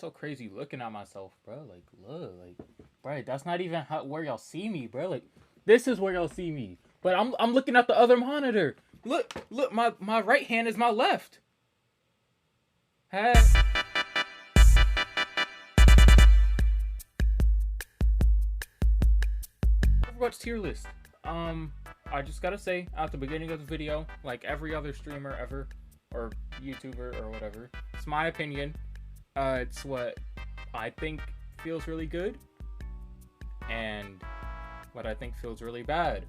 so crazy looking at myself, bro. Like, look, like, bro, that's not even where y'all see me, bro. Like, this is where y'all see me. But I'm looking at the other monitor. Look, my right hand is my left. Hey. Overwatch tier list. I just gotta say, at the beginning of the video, like every other streamer ever, or YouTuber, or whatever, it's my opinion. It's what I think feels really good, and what I think feels really bad.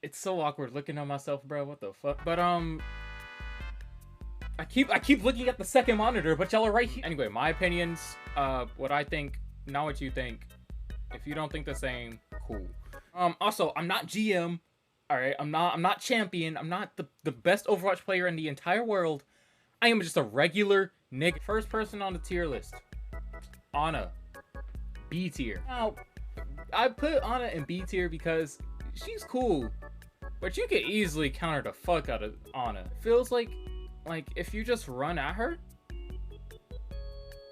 It's so awkward looking at myself, bro. What the fuck? But I keep looking at the second monitor, but y'all are right here. Anyway, my opinions, what I think, not what you think. If you don't think the same, cool. Also, I'm not GM. All right, I'm not champion. I'm not the best Overwatch player in the entire world. I am just a regular nigga. First person on the tier list, Ana, B tier. Now, I put Ana in B tier because she's cool, but you could easily counter the fuck out of Ana. Feels like if you just run at her,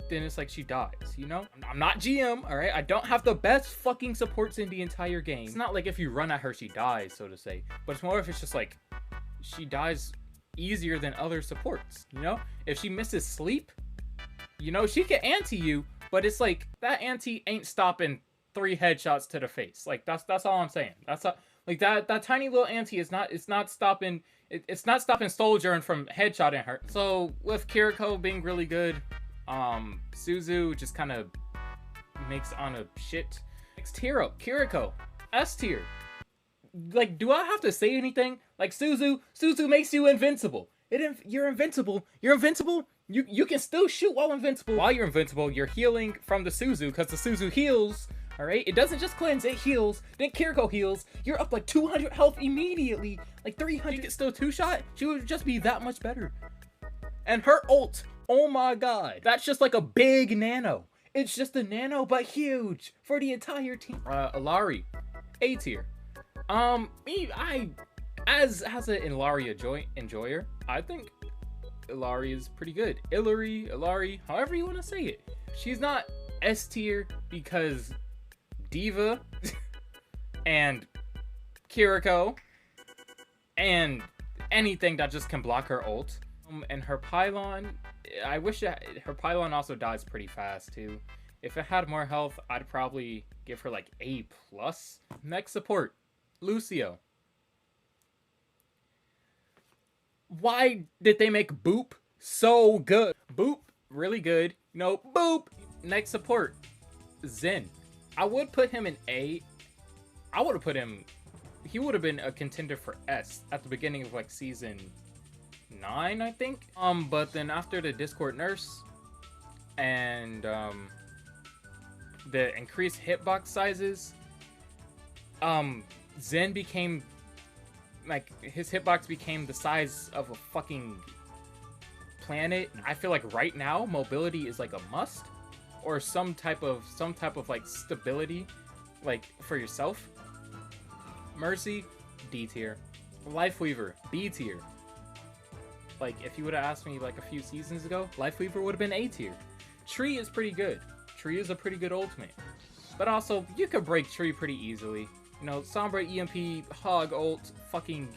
then it's like she dies, you know? I'm not GM, all right? I don't have the best fucking supports in the entire game. It's not like if you run at her, she dies, so to say. But it's more if it's just like, she dies easier than other supports, you know? If she misses sleep, you know, she can anti you, but it's like, that anti ain't stopping 3 headshots to the face. Like, that's all I'm saying. That's not, like, that tiny little anti is not, it's not stopping Soldier from headshotting her. So, with Kiriko being really good, Suzu just kind of makes Ana shit. Next hero, Kiriko, S tier. Like, do I have to say anything? Like, Suzu makes you invincible. You're invincible. You're invincible. You can still shoot while invincible. While you're invincible, you're healing from the Suzu, because the Suzu heals. All right, it doesn't just cleanse, it heals. Then Kiriko heals. You're up like 200 health immediately, like 300. You can still 2-shot. She would just be that much better. And her ult, oh my god, that's just like a big nano. It's just a nano, but huge for the entire team. Illari, A tier. As an Illari enjoyer, I think Illari is pretty good. Illari, however you want to say it. She's not S tier because D.Va and Kiriko and anything that just can block her ult. And her pylon, I wish her pylon also dies pretty fast too. If it had more health, I'd probably give her like A+. Next support, Lucio. Why did they make Boop so good? Boop, really good. No, Boop. Next support, Zen. I would put him in A. I would have put him, he would have been a contender for S at the beginning of like season 9, I think. But then after the Discord nerfs and the increased hitbox sizes, Zen became like, his hitbox became the size of a fucking planet. I feel like right now mobility is like a must, or some type of like stability, like for yourself. Mercy, D tier. Lifeweaver, B tier. Like, if you would have asked me like a few seasons ago, Lifeweaver would have been A tier. Tree is pretty good. Tree is a pretty good ultimate. But also, you could break Tree pretty easily. You know, Sombra, EMP, Hog, ult, fucking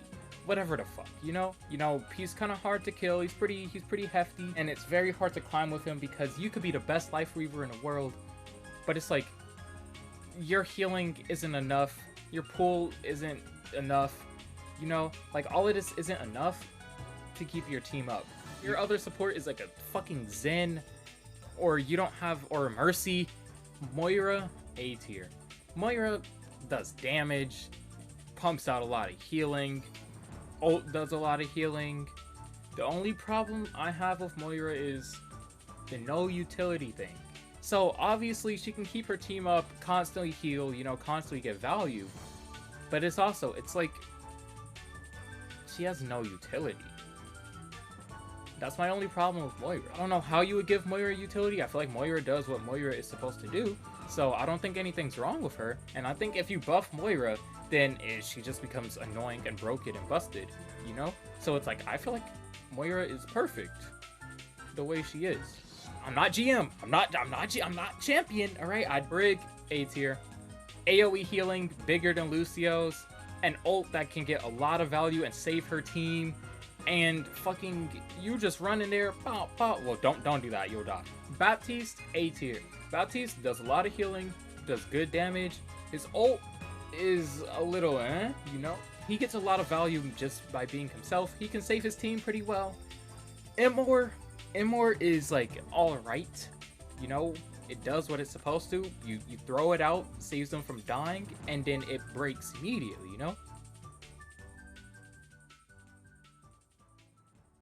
whatever the fuck, you know? You know, he's kind of hard to kill. He's pretty hefty, and it's very hard to climb with him because you could be the best Lifeweaver in the world, but it's like, your healing isn't enough. Your pull isn't enough. You know, like, all of this isn't enough to keep your team up. Your other support is like a fucking Zen, or you don't have, or Mercy. Moira, A tier. Moira does damage, pumps out a lot of healing, ult does a lot of healing. The only problem I have with Moira is the no utility thing. So obviously she can keep her team up, constantly heal, you know, constantly get value, but it's also, it's like, she has no utility. That's my only problem with Moira. I don't know how you would give Moira utility. I feel like Moira does what Moira is supposed to do, so I don't think anything's wrong with her. And I think if you buff Moira, then she just becomes annoying and broken and busted, you know? So it's like, I feel like Moira is perfect. the way she is. I'm not GM. I'm not champion. All right, I'd brig A tier. AoE healing bigger than Lucio's. An ult that can get a lot of value and save her team. And fucking you just run in there, pow, pow. Well, don't do that. You'll die. Baptiste A tier. Baptiste does a lot of healing, does good damage. His ult is a little you know. He gets a lot of value just by being himself. He can save his team pretty well. Immor is like alright. You know, it does what it's supposed to. You throw it out, saves them from dying, and then it breaks immediately, you know?